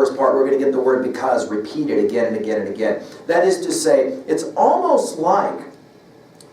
first part, we're going to get the word because repeated again and again and again. That is to say, it's almost like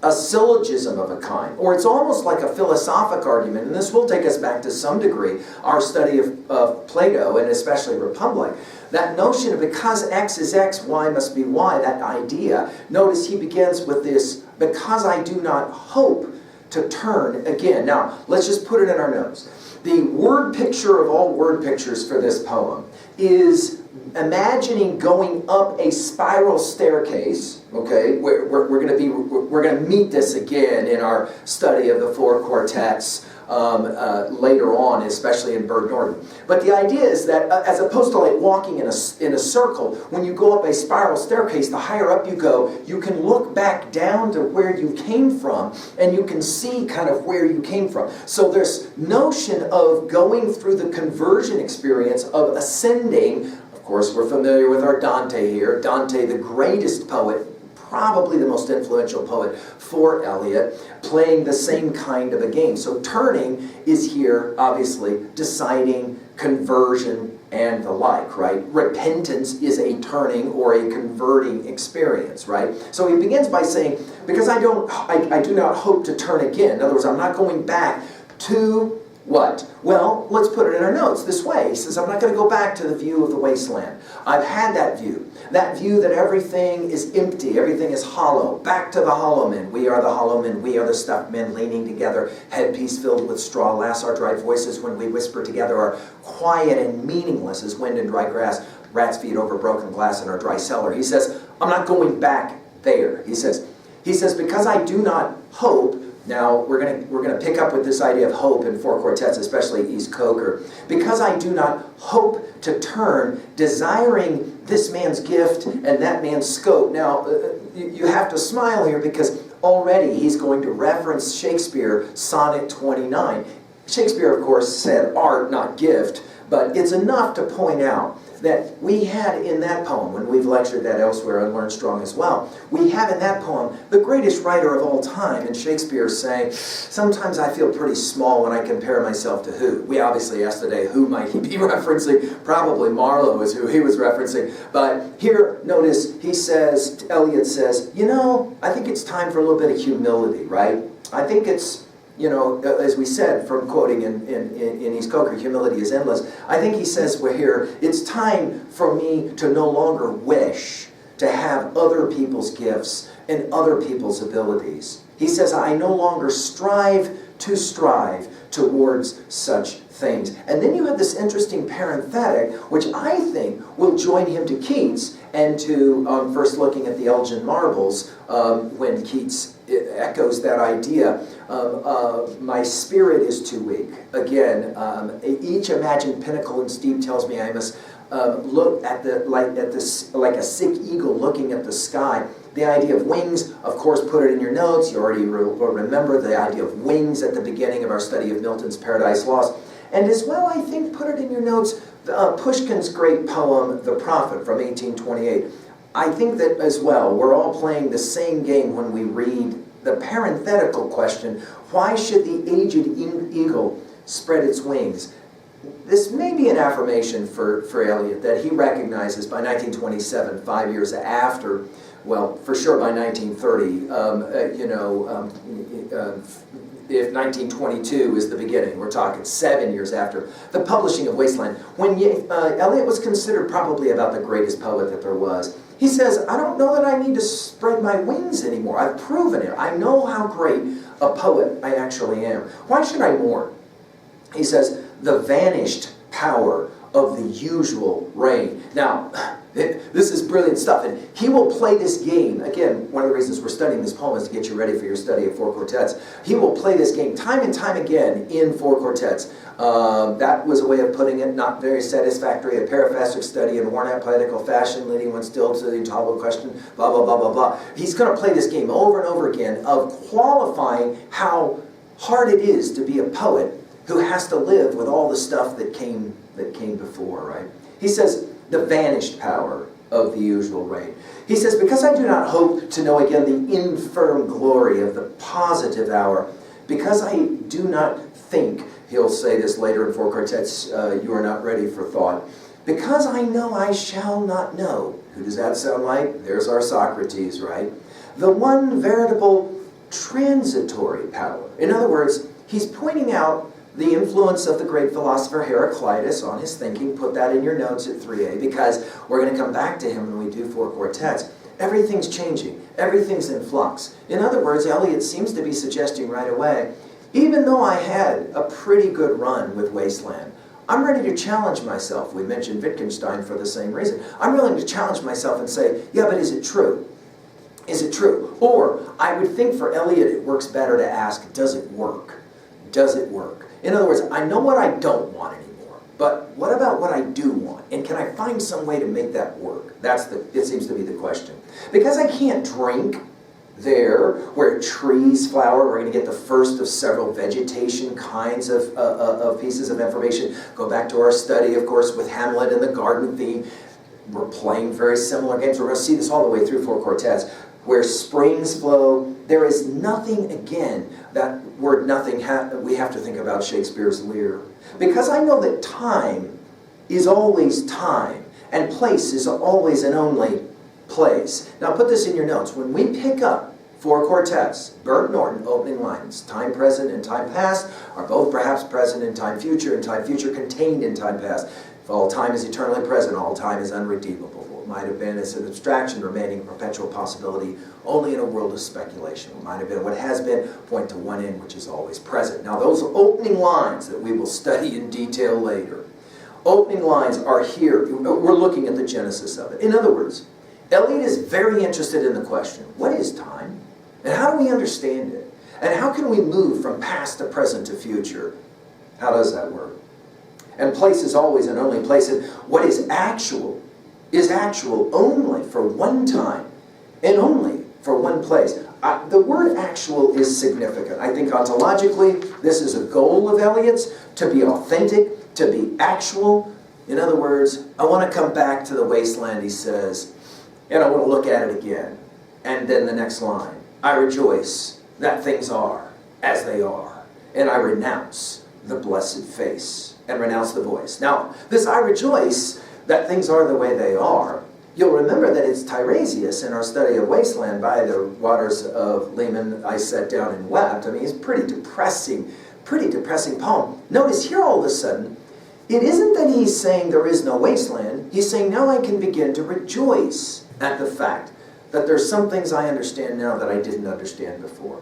a syllogism of a kind, or it's almost like a philosophic argument, and this will take us back to some degree, our study of Plato, and especially Republic. That notion of because X is X, Y must be Y, that idea. Notice he begins with this, because I do not hope to turn again. Now, let's just put it in our notes. The word picture of all word pictures for this poem is imagining going up a spiral staircase. Okay, we're going to meet this again in our study of the four quartets later on, especially in Bert Norton. But the idea is that as opposed to like walking in a circle, when you go up a spiral staircase, the higher up you go, you can look back down to where you came from, and you can see kind of where you came from. So this notion of going through the conversion experience of ascending. Of course, we're familiar with our Dante here. Dante, the greatest poet, probably the most influential poet for Eliot, playing the same kind of a game. So turning is here, obviously, deciding, conversion, and the like, right? Repentance is a turning or a converting experience, right? So he begins by saying, because I do not hope to turn again. In other words, I'm not going back to what? Well, let's put it in our notes this way. He says, I'm not going to go back to the view of the wasteland. I've had that view that everything is empty, everything is hollow. Back to the hollow men. We are the hollow men. We are the stuffed men leaning together, headpiece filled with straw. Alas, our dry voices when we whisper together are quiet and meaningless as wind in dry grass, rat's feet over broken glass in our dry cellar. He says, I'm not going back there. He says, because I do not hope. Now, we're going to pick up with this idea of hope in four quartets, especially East Coker. Because I do not hope to turn, desiring this man's gift and that man's scope. Now, you have to smile here because already he's going to reference Shakespeare, Sonnet 29. Shakespeare, of course, said art, not gift, but it's enough to point out that we had in that poem, when we've lectured that elsewhere on Learn Strong as well, we have in that poem the greatest writer of all time in Shakespeare saying, sometimes I feel pretty small when I compare myself to who? We obviously asked today who might he be referencing. Probably Marlowe is who he was referencing. But here, notice, he says, Eliot says, I think it's time for a little bit of humility, right? I think it's, as we said from quoting in East Coker, humility is endless. I think he says here, it's time for me to no longer wish to have other people's gifts and other people's abilities. He says, I no longer strive towards such things. And then you have this interesting parenthetic, which I think will join him to Keats and to first looking at the Elgin Marbles, when Keats echoes that idea. My spirit is too weak. Again, each imagined pinnacle and steep tells me I must look at like a sick eagle looking at the sky. The idea of wings, of course, put it in your notes. You already remember the idea of wings at the beginning of our study of Milton's Paradise Lost. And as well, I think, put it in your notes, Pushkin's great poem, The Prophet, from 1828. I think that as well, we're all playing the same game when we read the parenthetical question, why should the aged eagle spread its wings? This may be an affirmation for Eliot that he recognizes by 1927, 5 years after, well, for sure by 1930, if 1922 is the beginning, we're talking 7 years after the publishing of Wasteland, when Eliot was considered probably about the greatest poet that there was. He says, I don't know that I need to spread my wings anymore. I've proven it. I know how great a poet I actually am. Why should I mourn? He says, the vanished power of the usual rain. Now, this is brilliant stuff, and he will play this game. Again, one of the reasons we're studying this poem is to get you ready for your study of four quartets. He will play this game time and time again in four quartets. That was a way of putting it, not very satisfactory, a paraphastic study in worn-out poetical fashion, leading one still to the intolerable question, blah, blah, blah, blah, blah. He's going to play this game over and over again of qualifying how hard it is to be a poet who has to live with all the stuff that came before, right? He says, the vanished power of the usual rain. He says, because I do not hope to know again the infirm glory of the positive hour, because I do not think, he'll say this later in four quartets, you are not ready for thought, Because I know I shall not know. Who does that sound like? There's our Socrates, right? The one veritable transitory power. In other words, he's pointing out the influence of the great philosopher Heraclitus on his thinking. Put that in your notes at 3a, because we're going to come back to him when we do four quartets. Everything's changing. Everything's in flux. In other words, Eliot seems to be suggesting right away, even though I had a pretty good run with Wasteland, I'm ready to challenge myself. We mentioned Wittgenstein for the same reason. I'm willing to challenge myself and say, yeah, but is it true? Is it true? Or I would think for Eliot it works better to ask, does it work? Does it work? In other words, I know what I don't want anymore, but what about what I do want? And can I find some way to make that work? It seems to be the question. Because I can't drink there where trees flower, we're going to get the first of several vegetation kinds of pieces of information. Go back to our study, of course, with Hamlet and the garden theme. We're playing very similar games. We're going to see this all the way through four quartets. Where springs flow, there is nothing, again, that word nothing, we have to think about Shakespeare's Lear. Because I know that time is always time, and place is always and only place. Now put this in your notes. When we pick up four quartets, Burt Norton opening lines, time present and time past are both perhaps present in time future, and time future contained in time past. If all time is eternally present, all time is unredeemable. What might have been is an abstraction remaining a perpetual possibility only in a world of speculation. What might have been, what has been, point to one end which is always present. Now those opening lines that we will study in detail later, opening lines are here. We're looking at the genesis of it. In other words, Eliot is very interested in the question, what is time? And how do we understand it? And how can we move from past to present to future? How does that work? And place is always and only place. And what is actual only for one time and only for one place. The word actual is significant. I think ontologically, this is a goal of Eliot's, to be authentic, to be actual. In other words, I want to come back to the wasteland, he says, and I want to look at it again. And then the next line, I rejoice that things are as they are, and I renounce the blessed face and renounce the voice. Now, this I rejoice that things are the way they are, you'll remember that it's Tiresias in our study of Wasteland, by the waters of Leman I sat down and wept. I mean, it's pretty depressing poem. Notice here all of a sudden, it isn't that he's saying there is no wasteland. He's saying now I can begin to rejoice at the fact that there's some things I understand now that I didn't understand before.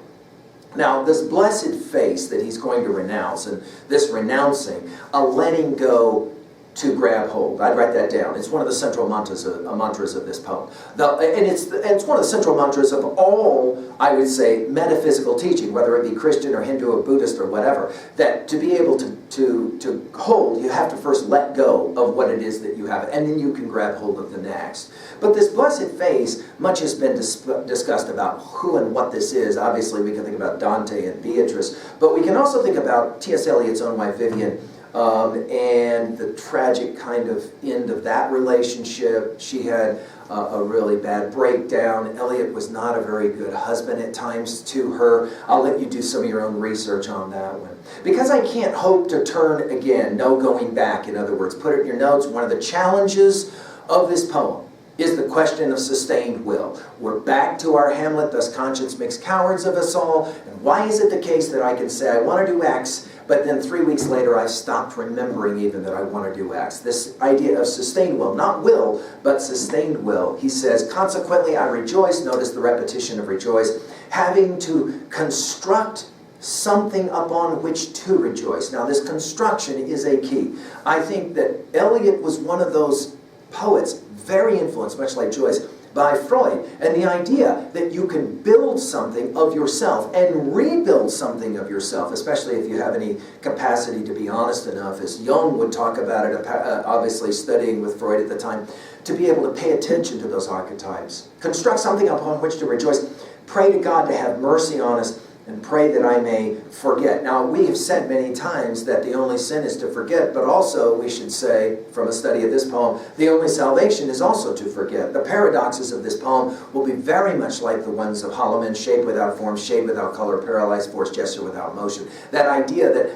Now, this blessed face that he's going to renounce, and this renouncing, a letting go to grab hold. I'd write that down. It's one of the central mantras of this poem. And it's one of the central mantras of all, I would say, metaphysical teaching, whether it be Christian or Hindu or Buddhist or whatever, that to be able to hold, you have to first let go of what it is that you have, and then you can grab hold of the next. But this blessed face, much has been discussed about who and what this is. Obviously, we can think about Dante and Beatrice, but we can also think about T.S. Eliot's own wife, Vivian, and the tragic kind of end of that relationship. She had a really bad breakdown. Eliot was not a very good husband at times to her. I'll let you do some of your own research on that one. Because I can't hope to turn again, no going back, in other words. Put it in your notes. One of the challenges of this poem is the question of sustained will. We're back to our Hamlet, thus conscience makes cowards of us all. And why is it the case that I can say I want to do X, but then 3 weeks later I stopped remembering even that I want to do X? This idea of sustained will, not will, but sustained will. He says, consequently I rejoice, notice the repetition of rejoice, having to construct something upon which to rejoice. Now this construction is a key. I think that Eliot was one of those poets, very influenced, much like Joyce, by Freud, and the idea that you can build something of yourself and rebuild something of yourself, especially if you have any capacity to be honest enough, as Jung would talk about it, obviously studying with Freud at the time, to be able to pay attention to those archetypes. Construct something upon which to rejoice. Pray to God to have mercy on us, and pray that I may forget. Now, we have said many times that the only sin is to forget, but also we should say, from a study of this poem, the only salvation is also to forget. The paradoxes of this poem will be very much like the ones of Holloman, shape without form, shade without color, paralyzed force, gesture without motion. That idea that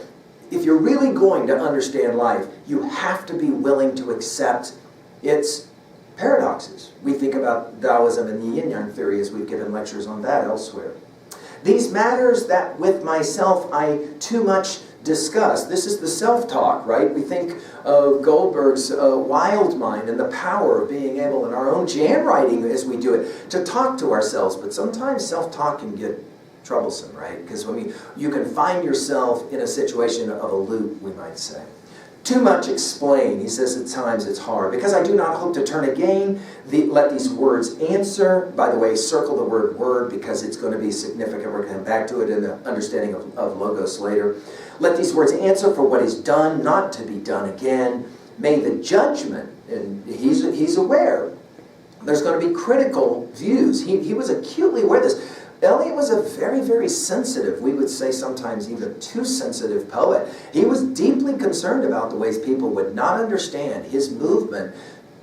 if you're really going to understand life, you have to be willing to accept its paradoxes. We think about Taoism and the yin-yang theory as we've given lectures on that elsewhere. These matters that with myself I too much discuss. This is the self-talk, right? We think of Goldberg's wild mind and the power of being able in our own jam writing as we do it to talk to ourselves. But sometimes self-talk can get troublesome, right? Because you can find yourself in a situation of a loop, we might say. Too much explain. He says at times it's hard. Because I do not hope to turn again, let these words answer. By the way, circle the word word because it's going to be significant. We're going to come back to it in the understanding of Logos later. Let these words answer for what is done, not to be done again. May the judgment, and he's aware, there's going to be critical views. He was acutely aware of this. Eliot was a very, very sensitive, we would say sometimes even too sensitive poet. He was deeply concerned about the ways people would not understand his movement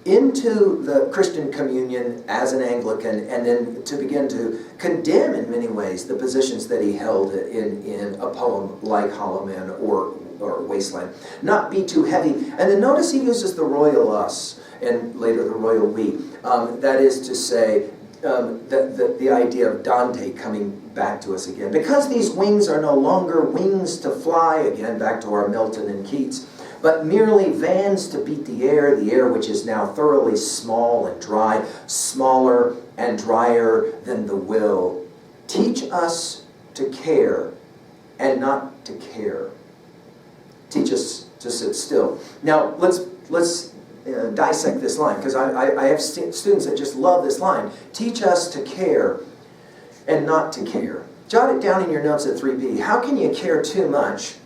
into the Christian communion as an Anglican, and then to begin to condemn in many ways the positions that he held in a poem like Hollow Man or Wasteland. Not be too heavy. And then notice he uses the royal us and later the royal we. That is to say, the idea of Dante coming back to us again. Because these wings are no longer wings to fly, again back to our Milton and Keats, but merely vans to beat the air which is now thoroughly small and dry, smaller and drier than the will. Teach us to care and not to care. Teach us to sit still. Now, let's dissect this line, because I have students that just love this line. Teach us to care and not to care. Jot it down in your notes at 3B. How can you care too much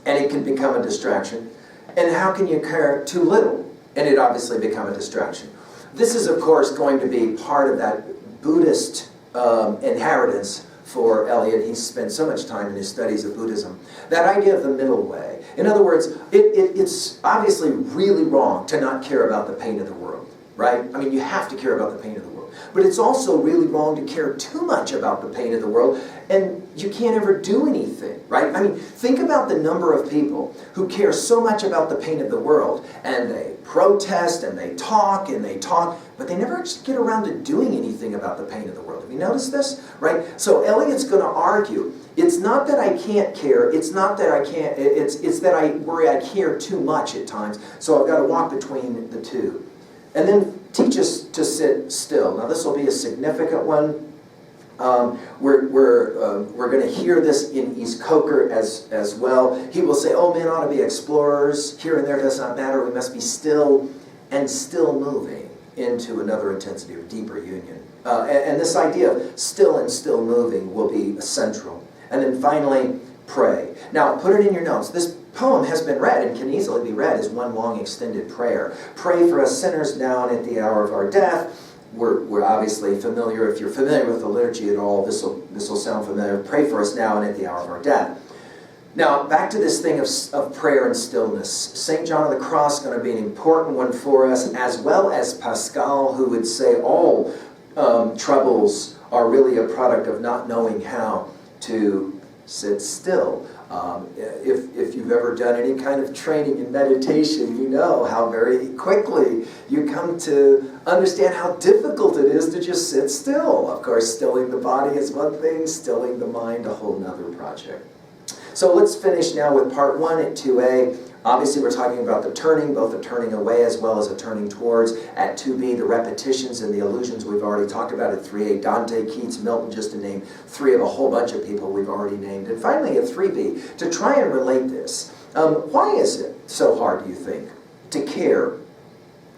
and it can become a distraction? And how can you care too little and it obviously become a distraction? This is, of course, going to be part of that Buddhist inheritance for Eliot. He's spent so much time in his studies of Buddhism. That idea of the middle way. In other words, it's obviously really wrong to not care about the pain of the world, right? I mean, you have to care about the pain of the world. But it's also really wrong to care too much about the pain of the world, and you can't ever do anything, right? I mean, think about the number of people who care so much about the pain of the world, and they protest, and they talk, but they never actually get around to doing anything about the pain of the world. Have you noticed this? Right? So Eliot's going to argue, it's not that I can't care, it's not that I can't, it's that I worry I care too much at times, so I've got to walk between the two. And then teach us to sit still. Now this will be a significant one. We're going to hear this in East Coker as well. He will say, oh, men ought to be explorers. Here and there does not matter. We must be still and still moving into another intensity or deeper union. And this idea of still and still moving will be central. And then finally, pray. Now, put it in your notes. This poem has been read and can easily be read as one long extended prayer. Pray for us sinners now and at the hour of our death. We're obviously familiar. If you're familiar with the liturgy at all, this will sound familiar. Pray for us now and at the hour of our death. Now, back to this thing of prayer and stillness. St. John of the Cross is going to be an important one for us, as well as Pascal, who would say all troubles are really a product of not knowing how to sit still. If you've ever done any kind of training in meditation, you know how very quickly you come to understand how difficult it is to just sit still. Of course, stilling the body is one thing, stilling the mind a whole nother project. So let's finish now with part 1 at 2A. Obviously, we're talking about the turning, both the turning away as well as a turning towards. At 2B, the repetitions and the allusions we've already talked about. At 3A, Dante, Keats, Milton, just to name 3 of a whole bunch of people we've already named. And finally, at 3B, to try and relate this. Why is it so hard, do you think, to care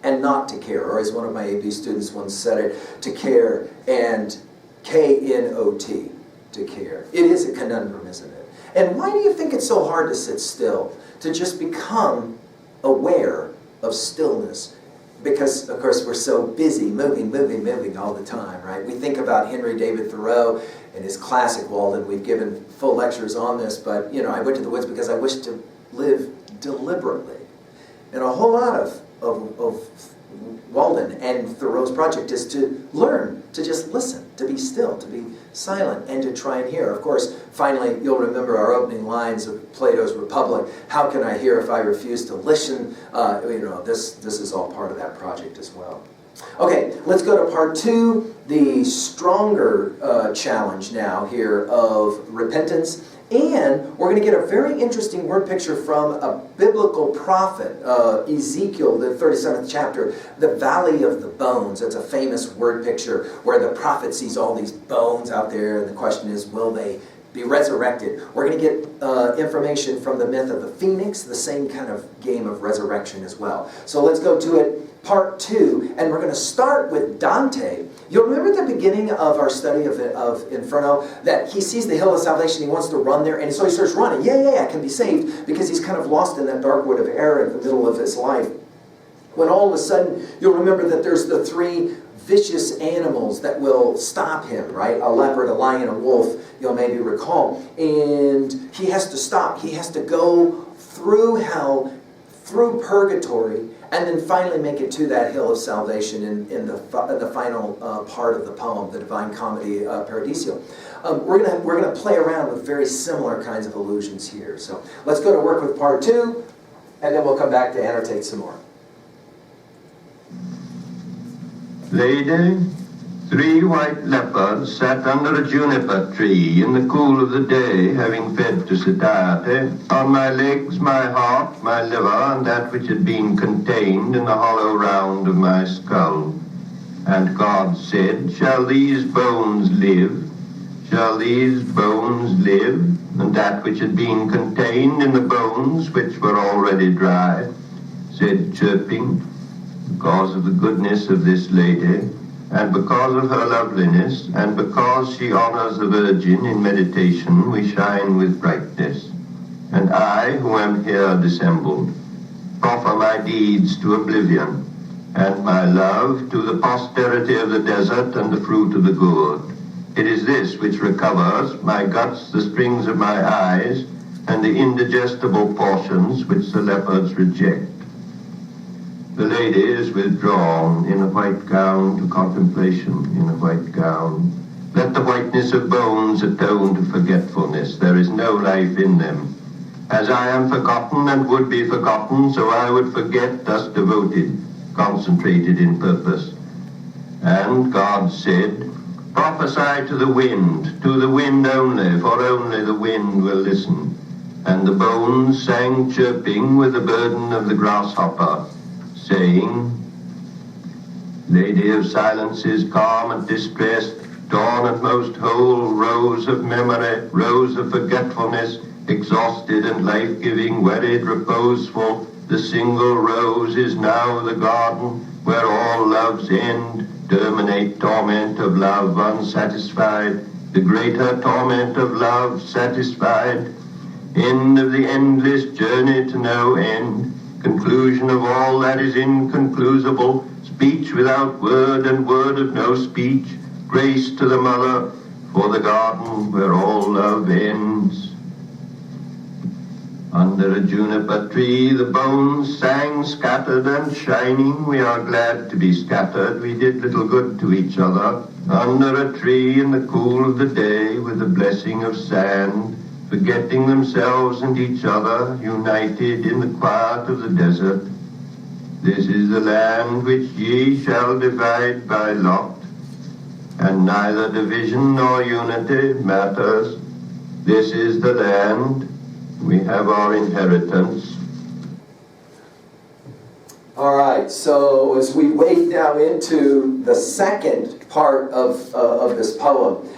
and not to care? Or as one of my AB students once said it, to care and K-N-O-T, to care. It is a conundrum, isn't it? And why do you think it's so hard to sit still? To just become aware of stillness. Because, of course, we're so busy moving all the time, right? We think about Henry David Thoreau and his classic Walden. We've given full lectures on this, but, you know, I went to the woods because I wished to live deliberately. And a whole lot of Walden and Thoreau's project is to learn to just listen, to be still, to be silent, and to try and hear. Of course, finally, you'll remember our opening lines of Plato's Republic. How can I hear if I refuse to listen? This is all part of that project as well. Okay, let's go to part 2, the stronger challenge now here of repentance. And we're going to get a very interesting word picture from a biblical prophet, Ezekiel, the 37th chapter, the Valley of the Bones. It's a famous word picture where the prophet sees all these bones out there, and the question is, will they be resurrected? We're going to get information from the myth of the phoenix, the same kind of game of resurrection as well. So let's go to it, part 2, and we're going to start with Dante. You'll remember at the beginning of our study of Inferno that he sees the hill of salvation, he wants to run there, and so he starts running. Yeah, I can be saved, because he's kind of lost in that dark wood of error in the middle of his life. When all of a sudden, you'll remember that there's the 3 vicious animals that will stop him, right? A leopard, a lion, a wolf, you'll maybe recall. And he has to stop. He has to go through hell, through purgatory, and then finally make it to that hill of salvation in the final part of the poem, the Divine Comedy Paradiso. We're gonna play around with very similar kinds of allusions here. So let's go to work with part 2, and then we'll come back to annotate some more. Lady, 3 white leopards sat under a juniper tree in the cool of the day, having fed to satiety. On my legs, my heart, my liver, and that which had been contained in the hollow round of my skull. And God said, shall these bones live? Shall these bones live? And that which had been contained in the bones, which were already dry, said, chirping, because of the goodness of this lady, and because of her loveliness, and because she honors the Virgin in meditation, we shine with brightness. And I, who am here dissembled, proffer my deeds to oblivion, and my love to the posterity of the desert and the fruit of the gourd. It is this which recovers my guts, the springs of my eyes, and the indigestible portions which the leopards reject. The lady is withdrawn in a white gown to contemplation, in a white gown. Let the whiteness of bones atone to forgetfulness. There is no life in them. As I am forgotten and would be forgotten, so I would forget, thus devoted, concentrated in purpose. And God said, prophesy to the wind only, for only the wind will listen. And the bones sang chirping with the burden of the grasshopper, saying, Lady of silences, calm and distressed, dawn and most whole, rose of memory, rose of forgetfulness, exhausted and life-giving, wearied, reposeful, the single rose is now the garden where all loves end, terminate torment of love unsatisfied, the greater torment of love satisfied, end of the endless journey to no end, conclusion of all that is inconclusible, speech without word and word of no speech, grace to the mother for the garden where all love ends. Under a juniper tree the bones sang scattered and shining, we are glad to be scattered, we did little good to each other. Under a tree in the cool of the day with the blessing of sand, forgetting themselves and each other, united in the quiet of the desert. This is the land which ye shall divide by lot, and neither division nor unity matters. This is the land, we have our inheritance. All right, so as we wade now into the second part of this poem,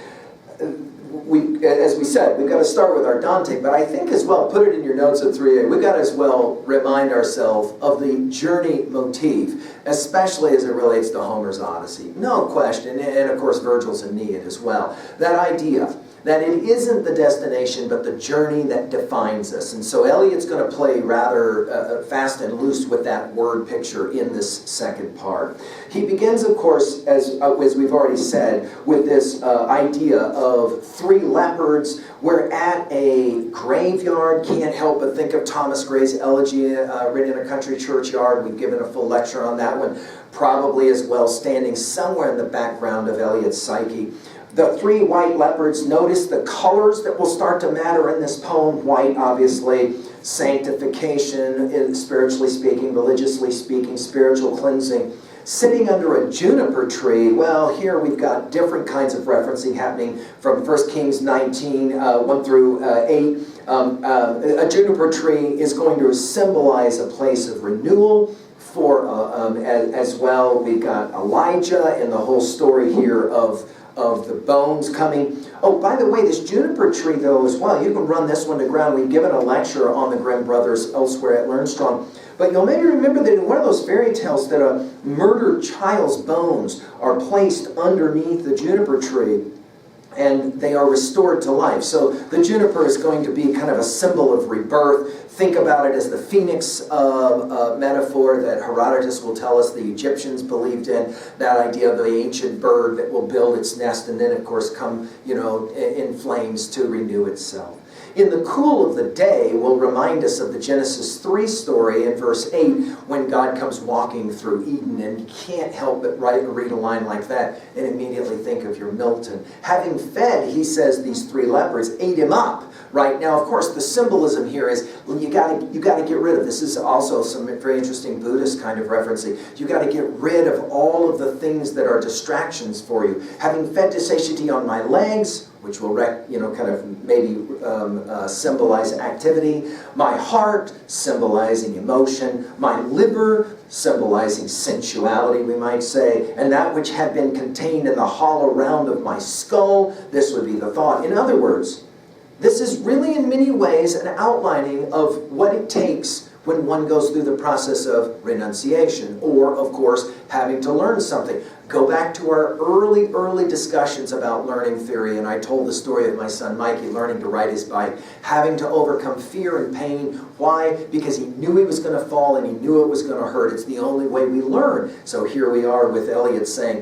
as we said, we've got to start with our Dante, but I think as well, put it in your notes at 3A, we've got to as well remind ourselves of the journey motif, especially as it relates to Homer's Odyssey. No question, and of course Virgil's Aeneid as well. That idea that it isn't the destination, but the journey that defines us. And so Eliot's going to play rather fast and loose with that word picture in this second part. He begins, of course, as we've already said, with this idea of 3 leopards. We're at a graveyard. Can't help but think of Thomas Gray's elegy, written in a country churchyard. We've given a full lecture on that one. probably as well standing somewhere in the background of Eliot's psyche. The three white leopards, notice the colors that will start to matter in this poem. White, obviously, sanctification, spiritually speaking, religiously speaking, spiritual cleansing. Sitting under a juniper tree, well, here we've got different kinds of referencing happening from 1 Kings 19, 1 through 8. A juniper tree is going to symbolize a place of renewal. As well, we've got Elijah and the whole story here of the bones coming. Oh, by the way, this juniper tree, though, as well, you can run this one to ground. We've given a lecture on the Grimm brothers elsewhere at LearnStrong. But you'll maybe remember that in one of those fairy tales that a murdered child's bones are placed underneath the juniper tree and they are restored to life. So the juniper is going to be kind of a symbol of rebirth. Think about it as the phoenix metaphor that Herodotus will tell us the Egyptians believed in, that idea of the ancient bird that will build its nest and then, of course, come, in flames to renew itself. In the cool of the day will remind us of the Genesis 3 story in verse 8 when God comes walking through Eden, and you can't help but read a line like that and immediately think of your Milton. Having fed, he says, these three leopards, ate him up. Right now, of course, the symbolism here is you got to get rid of. This is also some very interesting Buddhist kind of referencing. You got to get rid of all of the things that are distractions for you. Having fed to satiety on my legs, which will symbolize activity. My heart, symbolizing emotion. My liver, symbolizing sensuality, we might say. And that which had been contained in the hollow round of my skull, this would be the thought. In other words, this is really in many ways an outlining of what it takes when one goes through the process of renunciation, or, of course, having to learn something. Go back to our early discussions about learning theory, and I told the story of my son Mikey learning to ride his bike, having to overcome fear and pain. Why? Because he knew he was going to fall and he knew it was going to hurt. It's the only way we learn. So here we are with Eliot saying,